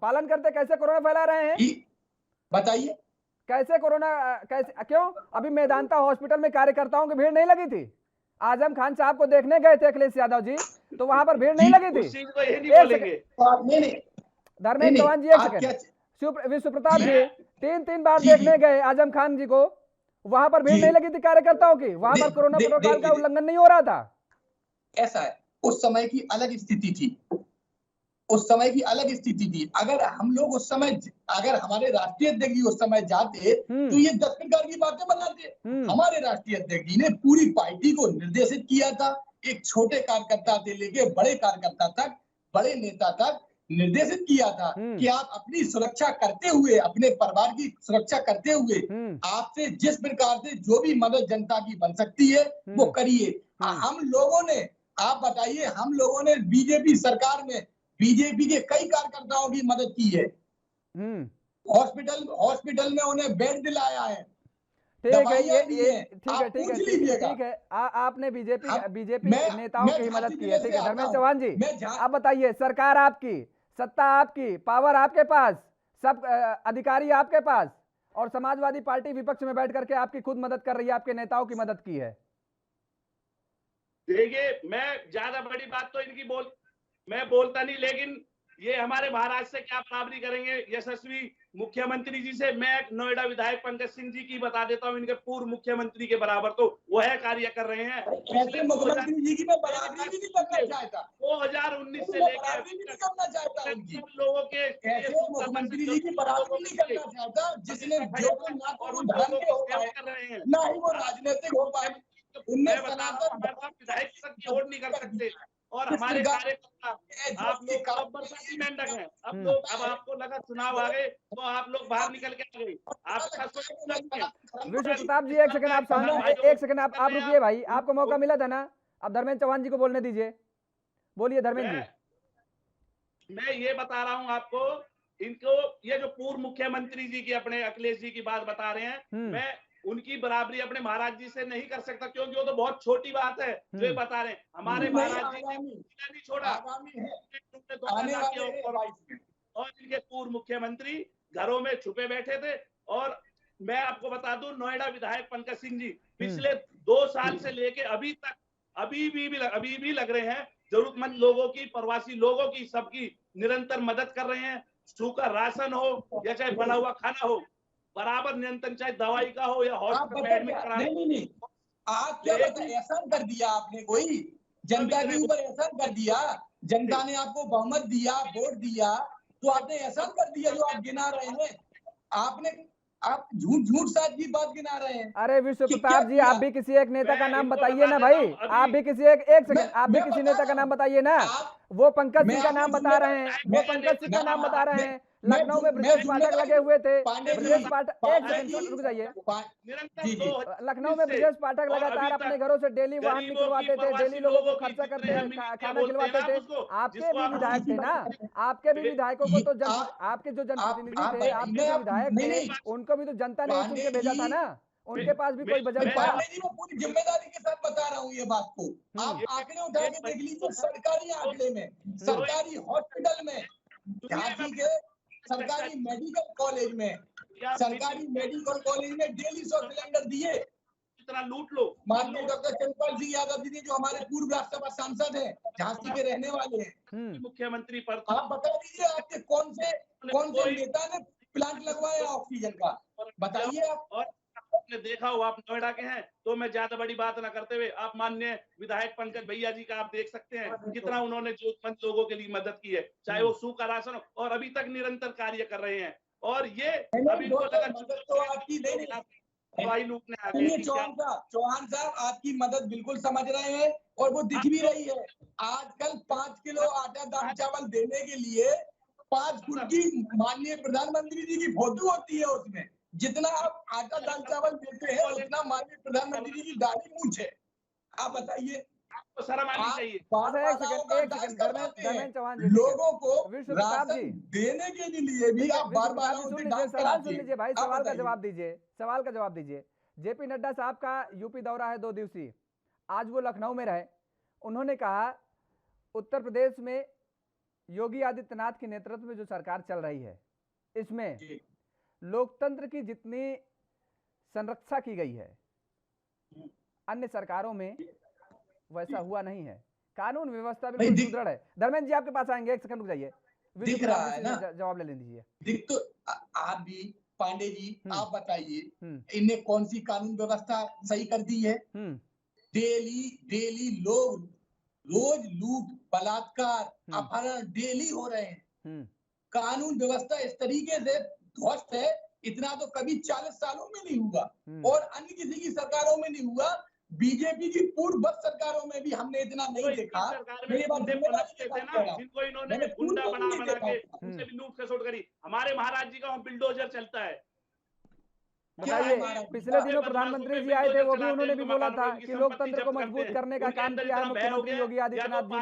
पालन करते, कैसे कोरोना फैला रहे हैं? बताइए कैसे कोरोना, कैसे, क्यों? अभी मेदांता हॉस्पिटल में कार्यकर्ताओं की भीड़ नहीं लगी थी? आजम खान साहब को देखने गए थे अखिलेश यादव जी, तो वहां पर भीड़ नहीं लगी थी? उस चीज को ये नहीं एक बोलेंगे। नहीं धर्मेंद्र चौहान जी, एक सेकंड। विश्व प्रताप जी 3 बार देखने गए आजम खान जी को, वहां पर भीड़ नहीं लगी थी कार्यकर्ताओं की? वहां पर कोरोना प्रोटोकॉल का उल्लंघन नहीं हो रहा था? ऐसा है, उस समय की अलग स्थिति थी, उस समय की अलग स्थिति थी। अगर हम लोग उस समय, अगर हमारे राष्ट्रीय अध्यक्ष जी उस समय जाते तो ये 10 प्रकार की बातें बनाते। हमारे राष्ट्रीय अध्यक्ष जी ने पूरी पार्टी को निर्देशित किया था, एक छोटे कार्यकर्ता से लेके बड़े कार्यकर्ता तक, बड़े नेता तक निर्देशित किया था कि आप अपनी सुरक्षा करते हुए, अपने परिवार की सुरक्षा करते हुए, आपसे जिस प्रकार से जो भी मदद जनता की बन सकती है वो करिए। हम लोगों ने, आप बताइए, हम लोगों ने बीजेपी सरकार में बीजेपी के कई कार्यकर्ताओं की मदद की है। हॉस्पिटल में उन्हें बेड दिलाया है। ठीक है, आपने बीजेपी नेताओं की मदद की है, ठीक है। धर्मेंद्र चौहान जी, आप बताइए, सरकार आपकी, सत्ता आपकी, पावर आपके पास, सब अधिकारी आपके पास, और समाजवादी पार्टी विपक्ष में बैठ करके आपकी खुद मदद कर रही है, आपके नेताओं की मदद की है। देखिए, मैं ज्यादा बड़ी बात तो इनकी मैं बोलता नहीं, लेकिन ये हमारे महाराष्ट्र से क्या बराबरी करेंगे यशस्वी मुख्यमंत्री जी से। मैं नोएडा विधायक पंकज सिंह जी की बता देता हूँ, इनके पूर्व मुख्यमंत्री के बराबर तो वह कार्य कर रहे हैं। ऐसे मुख्यमंत्री जी की मैं बराबरी भी नहीं करना चाहता, 2019 से लेकर लोगों के, ऐसे मुख्यमंत्री जी की बराबरी नहीं करना चाहता जिसने जो ना तो धर्म के हो पाए, ना ही वो राजनीतिक हो पाए। मैं बता रहा हूँ, विधायक तक की वोट नहीं कर सकते, और हमारे कार्यकर्ता आप लोग मेंढक हैं। अब आपको लगा चुनाव आ गए तो आप लोग बाहर निकल के आ गए। विश्व प्रताप जी, एक सेकंड आप आप रुकिए भाई, आपको मौका मिला था ना। अब धर्मेंद्र चौहान जी को बोलने दीजिए, बोलिए धर्मेंद्र जी। मैं ये बता रहा हूँ आपको, इनको ये जो पूर्व मुख्यमंत्री जी की, अपने अखिलेश जी की बात बता रहे हैं, मैं उनकी बराबरी अपने महाराज जी से नहीं कर सकता, क्योंकि वो तो बहुत छोटी बात है जो ये बता रहे हैं। हमारे महाराज जी ने नहीं छोड़ा, और इनके पूर्व मुख्यमंत्री घरों में छुपे बैठे थे। और मैं आपको बता दूं, नोएडा विधायक पंकज सिंह जी पिछले 2 साल से लेके अभी तक अभी भी लग रहे हैं, जरूरतमंद लोगों की, प्रवासी लोगों की, सबकी निरंतर मदद कर रहे हैं। सूखा राशन हो या चाहे बना हुआ खाना हो, बराबर निरंतर, चाहे दवाई का हो या हॉस्पिटल में एडमिट कराना। नहीं, आप क्या एहसान कर दिया आपने, कोई जनता के ऊपर एहसान कर दिया। जनता ने आपको बहुमत दिया, वोट दिया, तो आपने एहसान कर दिया जो आप गिना रहे हैं। आप झूठ साथ की बात गिना रहे हैं। अरे विश्व प्रताप जी, आप भी किसी एक नेता का नाम बताइए ना भाई, आप भी किसी एक सेकंड, आप भी किसी नेता का नाम बताइए ना। वो पंकज सिंह का नाम बता रहे हैं, वो पंकज सिंह का नाम बता रहे हैं। लखनऊ में ब्रजेश पाठक लगे हुए थे, ब्रजेश पाठक, एक सेकंड रुक जाइए। लखनऊ में ब्रजेश पाठक लगातार अपने घरों से डेली वाहन निकलवाते थे, डेली लोगों को खर्चा करते, खाना खिलवाते थे। आपके भी विधायक थे ना, आपके भी विधायकों को तो आपके जो जनप्रतिनिधि थे, आपके जो विधायक थे, उनको भी तो जनता ने चुन के भेजा था ना, उनके पास भी कोई बजट था। मैं पूरी जिम्मेदारी के साथ बता रहा हूँ ये बात को। आप आंकड़े उठा के देख लीजिए, सरकारी आंकड़े में, सरकारी हॉस्पिटल में, झांसी के सरकारी मेडिकल कॉलेज में, डेली 100 सिलेंडर दिए। इतना लूट लो। माननीय डॉक्टर चंद्रपाल सिंह यादव जी, जो हमारे पूर्व राज्यसभा सांसद हैं, झांसी के रहने वाले हैं, मुख्यमंत्री पर आप बता दीजिए आपके कौन से नेता ने प्लांट लगवाया ऑक्सीजन का, बताइए आप। और आपने देखा हो, आप नोएडा के हैं, तो मैं ज्यादा बड़ी बात ना करते हुए, आप माननीय विधायक पंकज भैया जी का आप देख सकते हैं कितना उन्होंने जरूरतमंद लोगों के लिए मदद की है, चाहे वो सूखा राशन हो, और अभी तक निरंतर कार्य कर रहे हैं। और ये अभी मदद तो आपकी दवाई लूटने आ गए। चौहान साहब, आपकी मदद बिल्कुल समझ रहे हैं, और वो दिख भी रही है। आजकल 5 किलो आटा दाल चावल देने के लिए 5 फुट की माननीय प्रधानमंत्री जी की फोटो होती है उसमें। जितना आप आटा दाल चावल देते हैं, उतना माननीय प्रधानमंत्री जी की दाढ़ी मूंछ है। आप बताइए, आपको शर्म आनी चाहिए। धर्मेंद्र चौहान जी, लोगों को विश्व प्रताप जी देने के लिए भी आप बार-बार सवाल सुन लीजिए भाई, सवाल का जवाब दीजिए। जेपी नड्डा साहब का यूपी दौरा है 2 दिवसीय, आज वो लखनऊ में रहे। उन्होंने कहा उत्तर प्रदेश में योगी आदित्यनाथ के नेतृत्व में जो सरकार चल रही है, इसमें लोकतंत्र की जितनी संरक्षा की गई है, अन्य सरकारों में वैसा हुआ नहीं है। कानून व्यवस्था बिल्कुल सुदृढ़ है। धर्मेंद्र जी आपके पास आएंगे, एक सेकंड रुक जाइए, दिख रहा है ना, जवाब ले लीजिए। दिख तो आप भी पांडे जी आप बताइए इनने कौन सी कानून व्यवस्था सही कर दी है? डेली लोग रोज लूट बलात्कार अपहरण डेली हो रहे हैं। कानून व्यवस्था इस तरीके से ध्वस्त है, इतना तो कभी 40 सालों में नहीं हुआ और अन्य किसी की सरकारों में नहीं हुआ। बीजेपी की पूर्ववत सरकारों में भी हमने इतना नहीं देखा। जिनको इन्होंने गुंडा बना के उनसे भी लूट खसोट करी। हमारे महाराज जी का वहाँ बिल्डोजर चलता है। बताइए, पिछले दिनों प्रधानमंत्री जी आए थे, वो भी उन्होंने भी बोला था कि लोकतंत्र को मजबूत करने का काम किया है मुख्यमंत्री योगी आदित्यनाथ जी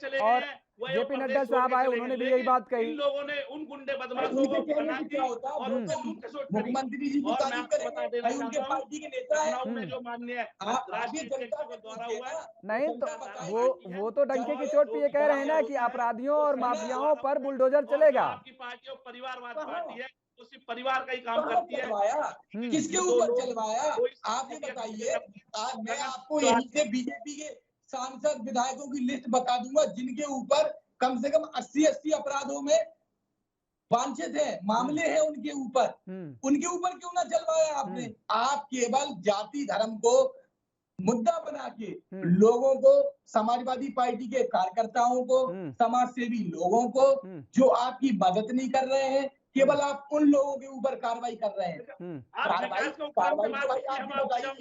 ने, और जेपी नड्डा साहब आए, उन्होंने भी यही बात कही। इन लोगों ने उन गुंडे बदमाशों को बना दी और उनसे लूट खसोट करी। मुख्यमंत्री जी की तारीफ करें, उनके पार्टी के नेता है जो माननीय राष्ट्रीय जनता का दौरा हुआ है। नहीं तो वो तो डंके की चोट पे ये कह रहे हैं ना कि अपराधियों और माफियाओं पर बुलडोजर चलेगा। आपकी पार्टी और परिवारवाद पार्टी है, तो सिर्फ परिवार का ही काम करती है। किसके ऊपर चलवाया आप ये बताइए। आज मैं आपको यहीं से बीजेपी के सांसद विधायकों की लिस्ट बता दूंगा जिनके ऊपर कम से कम 80 अपराधों में वांछित है, मामले हैं उनके ऊपर क्यों ना चलवाया आपने? आप केवल जाति धर्म को मुद्दा बना के लोगों को, समाजवादी पार्टी के कार्यकर्ताओं को, समाज सेवी लोगों को जो आपकी मदद नहीं कर रहे हैं, केवल आप उन लोगों के ऊपर कार्रवाई कर रहे हैं। कार्रवाई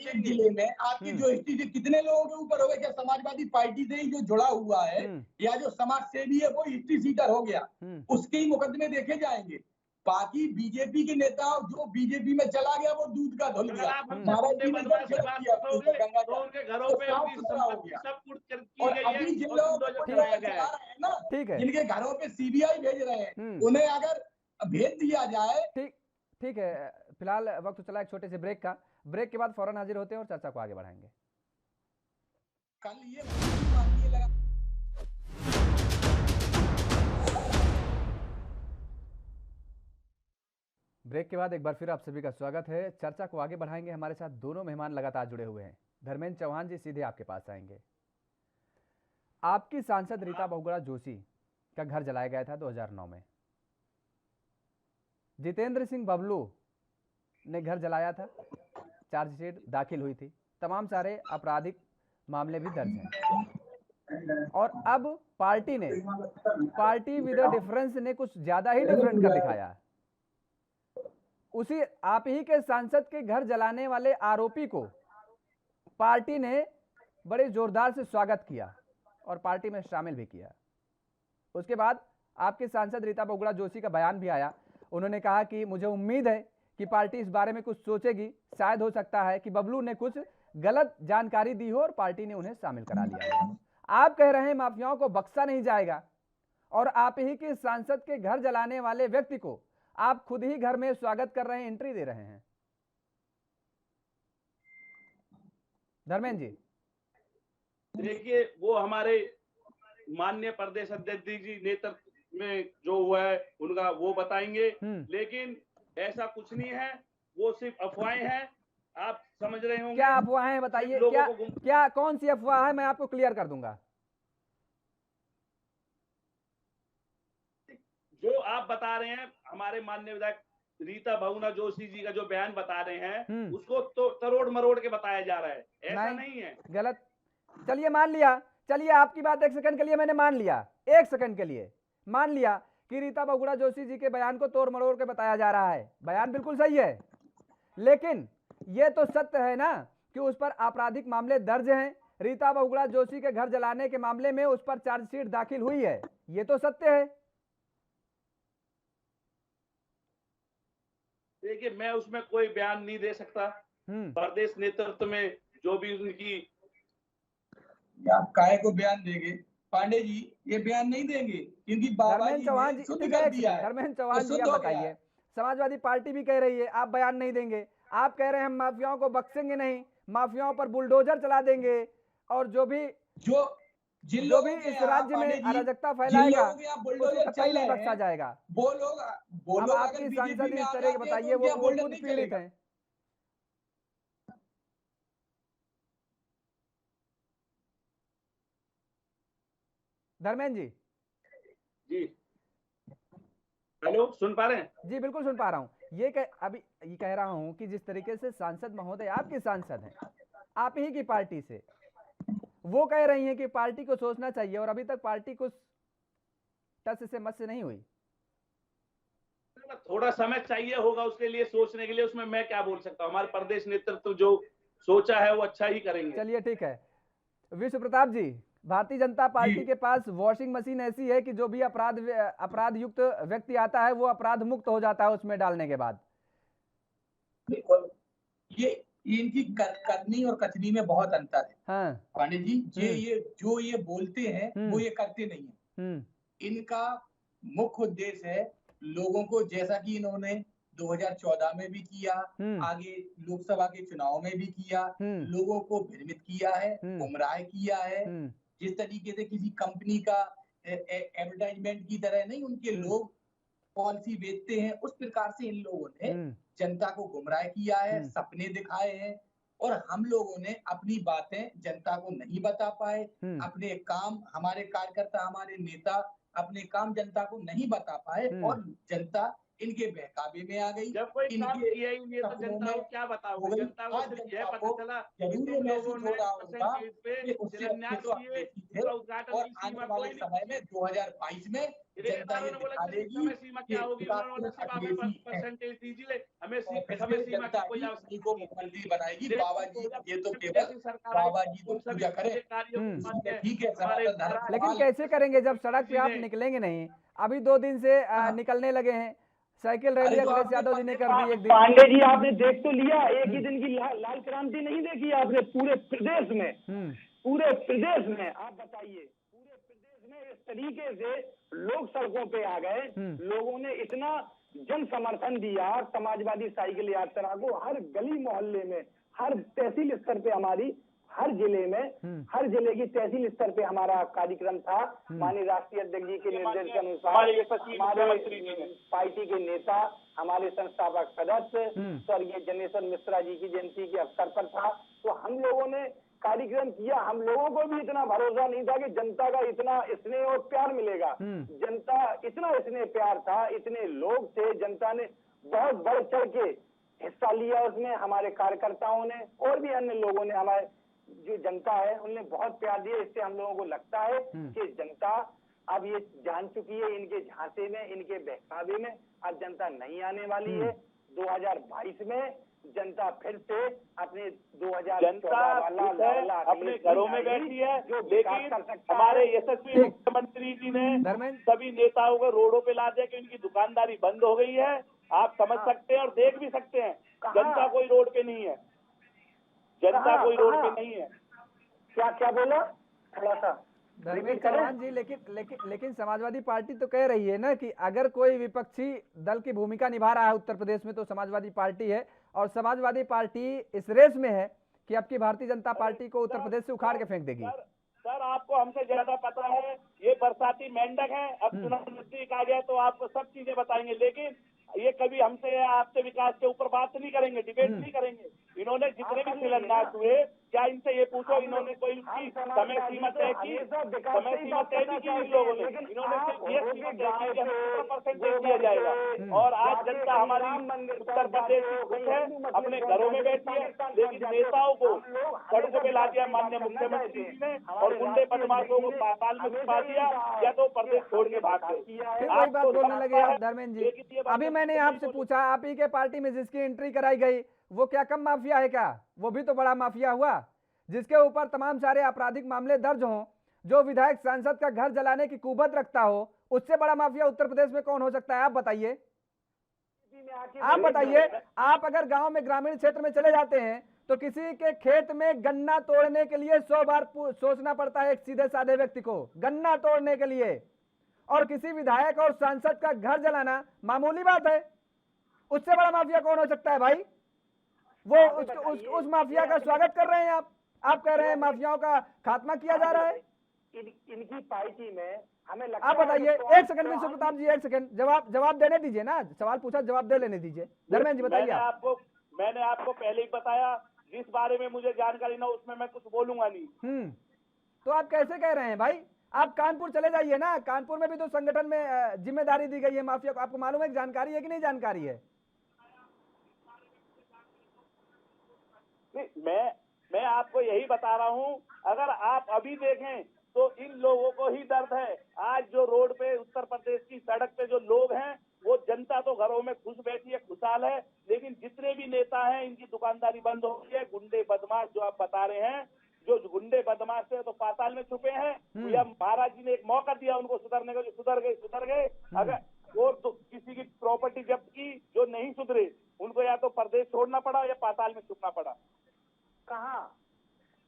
एक जिले में आपकी जो स्थिति कितने लोगों के ऊपर हो गए? क्या समाजवादी पार्टी से ही जो जुड़ा हुआ है या जो समाज सेवी है वो हिस्ट्री सीटर हो गया, उसके ही मुकदमे देखे जाएंगे। बाकी बीजेपी के नेता जो बीजेपी में चला गया वो दूध का धुल गया। और अभी जिन लोगों को जिनके घरों पे सीबीआई भेज रहे हैं उन्हें अगर भेज दिया जाए। ठीक है, फिलहाल वक्त चला एक छोटे से ब्रेक का। ब्रेक के बाद फौरन हाजिर होते हैं और चर्चा को आगे बढ़ाएंगे। कल ये लगा ब्रेक के बाद एक बार फिर आप सभी का स्वागत है। चर्चा को आगे बढ़ाएंगे। हमारे साथ दोनों मेहमान लगातार जुड़े हुए हैं। धर्मेंद्र चौहान जी सीधे आपके पास आएंगे। आपकी सांसद रीता बहुगुणा जोशी का घर जलाया गया था 2009 में। जितेंद्र सिंह बबलू ने घर जलाया था, चार्जशीट दाखिल हुई थी, तमाम सारे आपराधिक मामले भी दर्ज हैं। और अब पार्टी विद अ डिफरेंस ने कुछ ज्यादा ही डिफरेंट कर दिखाया। उसी आप ही के सांसद के घर जलाने वाले आरोपी को पार्टी ने बड़े जोरदार से स्वागत किया और पार्टी में शामिल भी किया। उसके बाद आपके सांसद रीता बहुगुणा जोशी का बयान भी आया। उन्होंने कहा कि मुझे उम्मीद है कि पार्टी इस बारे में कुछ सोचेगी, शायद हो सकता है कि बबलू ने कुछ गलत जानकारी दी हो और पार्टी ने उन्हें शामिल करा लिया। आप कह रहे हैं माफियाओं को बख्शा नहीं जाएगा और आप ही के सांसद के घर जलाने वाले व्यक्ति को आप खुद ही घर में स्वागत कर रहे हैं, एंट्री दे रहे हैं। धर्मेंद्र जी देखिए, वो हमारे माननीय प्रदेश अध्यक्ष जी नेतृत्व में जो हुआ है उनका वो बताएंगे, लेकिन ऐसा कुछ नहीं है, वो सिर्फ अफवाहें हैं। आप समझ रहे होंगे। क्या अफवाहें बताइए, क्या कौन सी अफवाह है? मैं आपको क्लियर कर दूंगा। जो आप बता रहे हैं, हमारे माननीय विधायक रीता बहुगुणा जोशी जी का जो बयान बता रहे हैं उसको तो तरोड़ मरोड़ के बताया जा रहा है, ऐसा नहीं है, गलत। चलिए मान लिया, चलिए आपकी बात एक सेकंड के लिए मैंने मान लिया, एक सेकंड के लिए मान लिया कि रीता बहुगुणा जोशी जी के बयान को तोड़ मरोड़ के बताया जा रहा है। बयान बिल्कुल सही है, लेकिन यह तो सत्य है ना कि उस पर आपराधिक मामले दर्ज हैं। रीता बहुगुणा जोशी के घर जलाने के मामले में उस पर चार्जशीट दाखिल हुई है, ये तो सत्य है। देखिए, मैं उसमें कोई बयान नहीं दे सकता। प्रदेश नेतृत्व में जो भी उनकी, आप काहे को बयान देंगे? पांडे जी ये बयान नहीं देंगे क्योंकि बाबा जी ने शुद्ध कर दिया है। धर्मेंद्र चौहान जी आप बताइए, समाजवादी पार्टी भी कह रही है आप बयान नहीं देंगे, आप कह रहे हैं हम माफियाओं को बख्शेंगे नहीं, माफियाओं पर बुलडोजर चला देंगे और जो भी इस राज्य में अराजकता फैलाएगा उसे कतई नहीं बख्शा जाएगा। वो लोग आपकी सांसद इस तरह के बताइए, वो खुद पीड़ित हैं। धर्मेंद्र जी। जी हेलो, सुन पा रहे हैं? जी बिल्कुल सुन पा रहा हूँ। अभी ये कह रहा हूँ कि जिस तरीके से सांसद महोदय आपके सांसद हैं, आप ही की पार्टी से, वो कह रही हैं कि पार्टी को सोचना चाहिए, और अभी तक पार्टी कुछ टस से मस से नहीं हुई। थोड़ा समय चाहिए होगा उसके लिए, सोचने के लिए। उसमें मैं क्या बोल सकता हूँ? हमारे प्रदेश नेतृत्व जो सोचा है वो अच्छा ही करेंगे। चलिए ठीक है। विश्व प्रताप जी, भारतीय जनता पार्टी के पास वॉशिंग मशीन ऐसी है कि जो भी अपराध युक्त व्यक्ति आता है वो अपराध मुक्त हो जाता है उसमें डालने के बाद। बिल्कुल, ये इनकी करनी और कथनी में बहुत अंतर है। हाँ। पांडे जी, ये जो ये बोलते हैं वो ये करते नहीं है। इनका मुख्य उद्देश्य है लोगों को, जैसा कि इन्होंने 2014 में भी किया, आगे लोकसभा के चुनाव में भी किया, लोगों को भ्रमित किया है, गुमराह किया है। जिस तरीके से किसी कंपनी का एडवर्टाइजमेंट की तरह नहीं उनके लोग पॉलिसी बेचते हैं, उस प्रकार से इन लोगों ने जनता को गुमराह किया है, सपने दिखाए हैं, और हम लोगों ने अपनी बातें जनता को नहीं बता पाए, अपने काम, हमारे कार्यकर्ता, हमारे नेता अपने काम जनता को नहीं बता पाए, और जनता इनके बहकावे में आ गई। जब कोई काम किया ही नहीं तो जनता को क्या बताओगे? जनता को सिर्फ यह पता चला जरूर ये मैसेज हो रहा होगा कि उससे शिलान्यास तो किए, थे, उद्घाटन और की आने सीमा वाले कोई समय में 2022 में जनता ये दिखा देगी समय सीमा क्या होगी। उन्होंने बोला सिर्फ हमें परसेंटेज दीजिए, हमें सीमा की कोई आवश्यकता को मुख्यमंत्री बनाएगी। बाबा जी ये तो केवल बाबा जी तो पूजा करें, ठीक है, सनातन धर्म। लेकिन कैसे करेंगे जब सड़क पे आप निकलेंगे नहीं? अभी 2 दिन से निकलने लगे हैं, साइकिल रैली अखिलेश यादव जी ने कर दी एक दिन। पांडे जी आपने देख तो लिया, एक ही दिन की लाल क्रांति नहीं देखी आपने पूरे प्रदेश में? पूरे प्रदेश में आप बताइए, पूरे प्रदेश में इस तरीके से लोग सड़कों पे आ गए, लोगों ने इतना जन समर्थन दिया समाजवादी साइकिल यात्रा को। हर गली मोहल्ले में, हर तहसील स्तर पे, हमारी हर जिले में, हर जिले की तहसील स्तर पे हमारा कार्यक्रम था। माननीय राष्ट्रीय अध्यक्ष जी के निर्देश के अनुसार हमारे पार्टी के नेता, हमारे संस्थापक सदस्य स्वर्गीय जनेश्वर मिश्रा जी की जयंती के अवसर पर था, तो हम लोगों ने कार्यक्रम किया। हम लोगों को भी इतना भरोसा नहीं था कि जनता का इतना स्नेह और प्यार मिलेगा। जनता इतना स्नेह प्यार था, इतने लोग थे, जनता ने बहुत बढ़ चढ़ के हिस्सा लिया उसमें। हमारे कार्यकर्ताओं ने और भी अन्य लोगों ने, हमारे जो जनता है उनने बहुत प्यार दिया। इससे हम लोगों को लगता है कि जनता अब ये जान चुकी है, इनके झांसे में, इनके बहकावे में अब जनता नहीं आने वाली है। 2022 में जनता फिर से अपने 2014 वाला अपने घरों में बैठी है, लेकिन हमारे यशस्वी मुख्यमंत्री जी ने सभी नेताओं को रोडों पे ला दिया कि उनकी दुकानदारी बंद हो गई है। आप समझ सकते हैं और देख भी सकते हैं, जनता कोई रोड पे नहीं है, जनता कोई रोड पे नहीं है। क्या क्या बोला थोड़ा सा धर्मेंद्र चौहान जी? लेकिन समाजवादी पार्टी तो कह रही है ना कि अगर कोई विपक्षी दल की भूमिका निभा रहा है उत्तर प्रदेश में तो समाजवादी पार्टी है, और समाजवादी पार्टी इस रेस में है कि अब की भारतीय जनता पार्टी को उत्तर प्रदेश से उखाड़ के फेंक देगी। सर आपको हमसे ज्यादा पता है, ये बरसाती मेंढक है। अब चुनाव नजदीक आ गया तो आपको सब चीजें बताएंगे, लेकिन ये कभी हमसे आपसे विकास के ऊपर बात नहीं करेंगे, डिबेट नहीं करेंगे। इन्होंने जितने भी शिलान्यास हुए, क्या इनसे ये पूछो इन्होंने कोई समय सीमा तय की? समय सीमा तय नहीं की इन लोगों ने। इन्होंने सिर्फ ये सीमा तय की कि 100% दिया जाएगा, और आज जनता हमारी उत्तर प्रदेश की खुश है, अपने घरों में बैठी है, लेकिन नेताओं को सड़कों पे ला दिया माननीय मुख्यमंत्री जी ने, और गुंडे बदमाशों को पाताल में छुपा दिया, या तो प्रदेश छोड़ के भाग गए। वही बात बोलने लगे आप धर्मेंद्र जी। अभी मैंने आपसे पूछा, आप ही के पार्टी में जिसकी एंट्री कराई गई वो क्या कम माफिया है क्या? वो भी तो बड़ा माफिया हुआ, जिसके ऊपर तमाम सारे आपराधिक मामले दर्ज हों, जो विधायक सांसद का घर जलाने की कुबत रखता हो, उससे बड़ा माफिया उत्तर प्रदेश में कौन हो सकता है? आप बताइए, आप बताइए। आप अगर गांव में, ग्रामीण क्षेत्र में चले जाते हैं तो किसी के खेत में गन्ना तोड़ने के लिए 100 बार सोचना पड़ता है एक सीधे साधे व्यक्ति को, गन्ना तोड़ने के लिए। और किसी विधायक और सांसद का घर जलाना मामूली बात है। उससे बड़ा माफिया कौन हो सकता है भाई? वो उस माफिया का स्वागत कर रहे हैं आप कह रहे हैं माफियाओं का खात्मा किया जा रहा है। इनकी पार्टी में हमें लगता आप बताइए, एक सेकंड विश्व प्रताप जी, एक सेकंड, जवाब देने दीजिए ना, सवाल पूछा जवाब दे लेने दीजिए। धर्मेंद्र जी बताइए। मैंने आपको पहले ही बताया, जिस बारे में मुझे जानकारी ना उसमें मैं कुछ बोलूंगा नहीं। तो आप कैसे कह रहे हैं भाई? आप कानपुर चले जाइए ना, कानपुर में भी तो संगठन में जिम्मेदारी दी गई है माफिया को, आपको मालूम है कि जानकारी है कि नहीं जानकारी है? मैं आपको यही बता रहा हूं, अगर आप अभी देखें तो इन लोगों को ही दर्द है। आज जो रोड पे उत्तर प्रदेश की सड़क पे जो लोग हैं, वो जनता तो घरों में खुश बैठी है, खुशहाल है, लेकिन जितने भी नेता हैं इनकी दुकानदारी बंद हो गई है। गुंडे बदमाश जो आप बता रहे हैं, जो गुंडे बदमाश थे तो पाताल में छुपे हैं, या महाराज जी ने एक मौका दिया उनको सुधरने का, जो सुधर गए। अगर वो तो किसी की प्रॉपर्टी जब्त की, जो नहीं सुधरे उनको या तो प्रदेश छोड़ना पड़ा या पाताल में छुपना पड़ा। कहाँ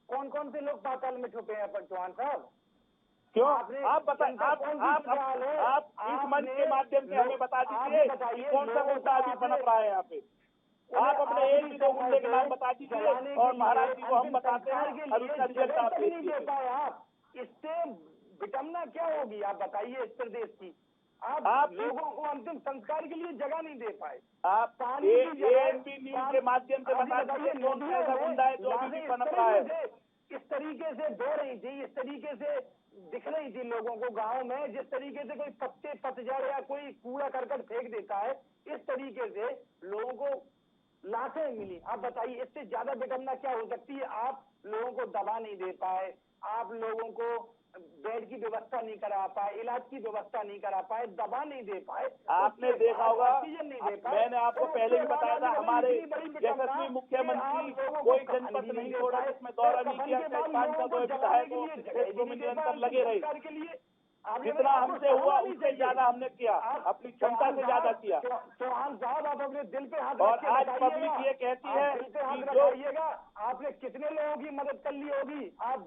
कौन कौन से लोग पाताल में छुपे हैं चौहान साहब? क्यों आप बताइए, आप इस मंच के माध्यम से हमें बता दीजिए कौन सा मुद्दा अभी पनप रहा है यहाँ पे। आप अपने एक भी दो मुद्दे के नाम बता दीजिए और महाराज जी को हम बताते हैं, अब इसका रिजल्ट आप नहीं दे पाए। आप इससे विटंबना क्या होगी आप बताइए इस प्रदेश की? आप लोगों को अंतिम संस्कार के लिए जगह नहीं दे पाए। आप एएनबी न्यूज के माध्यम से बता दीजिए कौन सा ऐसा गुंडा है जो अभी भी पनप रहा है। इस तरीके से धो रही थी, इस तरीके से दिख रही थी लोगों को गांव में, जिस तरीके से कोई पत्ते पतझड़ या कोई कूड़ा करकट फेंक देता है, इस तरीके से लोगों को लाशें मिली। आप बताइए इससे ज्यादा विडंबना क्या हो सकती है? आप लोगों को दवा नहीं दे पाए, आप लोगों को बेड की व्यवस्था नहीं करा पाए, इलाज की व्यवस्था नहीं करा पाए, दवा नहीं दे पाए। आपने देखा होगा, मैंने आपको पहले भी बताया था, हमारे यशस्वी मुख्यमंत्री कोई जनपद नहीं छोड़ा, इसमें दौरा नहीं किया, सांसदों विधायकों क्षेत्रों में निरंतर लगे रहे। जितना हमसे हुआ उससे ज्यादा हमने किया, अपनी क्षमता से ज्यादा किया। चौहान साहब आप अपने दिल पे हाथ और आज पब्लिक ये कहती है कि जो आपने कितने लोगों की मदद कर ली होगी? आप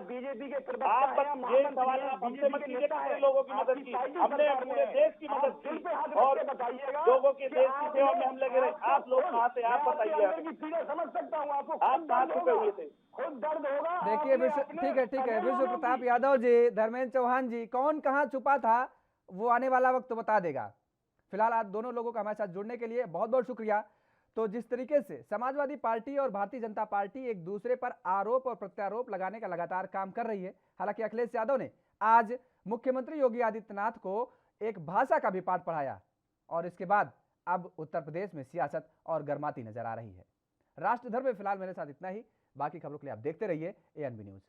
बीजेपी के प्रवक्ता हैं, ये सवाल आप हमसे मत कीजिए कितने लोगों की मदद की, हमने पूरे देश की मदद की और बताइएगा लोगों के देश की सेवा में हम लगे रहे। आप लोग कहाँ से, आप बताइए। पीड़ा समझ सकता हूँ, आपको आप कहाँ छुपे हुए थे? खुद दर्द होगा। देखिए ठीक है विश्व प्रताप यादव जी, धर्मेंद्र चौहान जी, कौन कहाँ छुपा था वो आने वाला वक्त तो बता देगा। फिलहाल आप दोनों लोगों का हमारे साथ जुड़ने के लिए बहुत बहुत शुक्रिया। तो जिस तरीके से समाजवादी पार्टी और भारतीय जनता पार्टी एक दूसरे पर आरोप और प्रत्यारोप लगाने का लगातार काम कर रही है, हालांकि अखिलेश यादव ने आज मुख्यमंत्री योगी आदित्यनाथ को एक भाषा का भी पाठ पढ़ाया और इसके बाद अब उत्तर प्रदेश में सियासत और गर्माती नजर आ रही है। राष्ट्र धर्म में फिलहाल मेरे साथ इतना ही, बाकी खबरों के लिए आप देखते रहिए एएनबी न्यूज।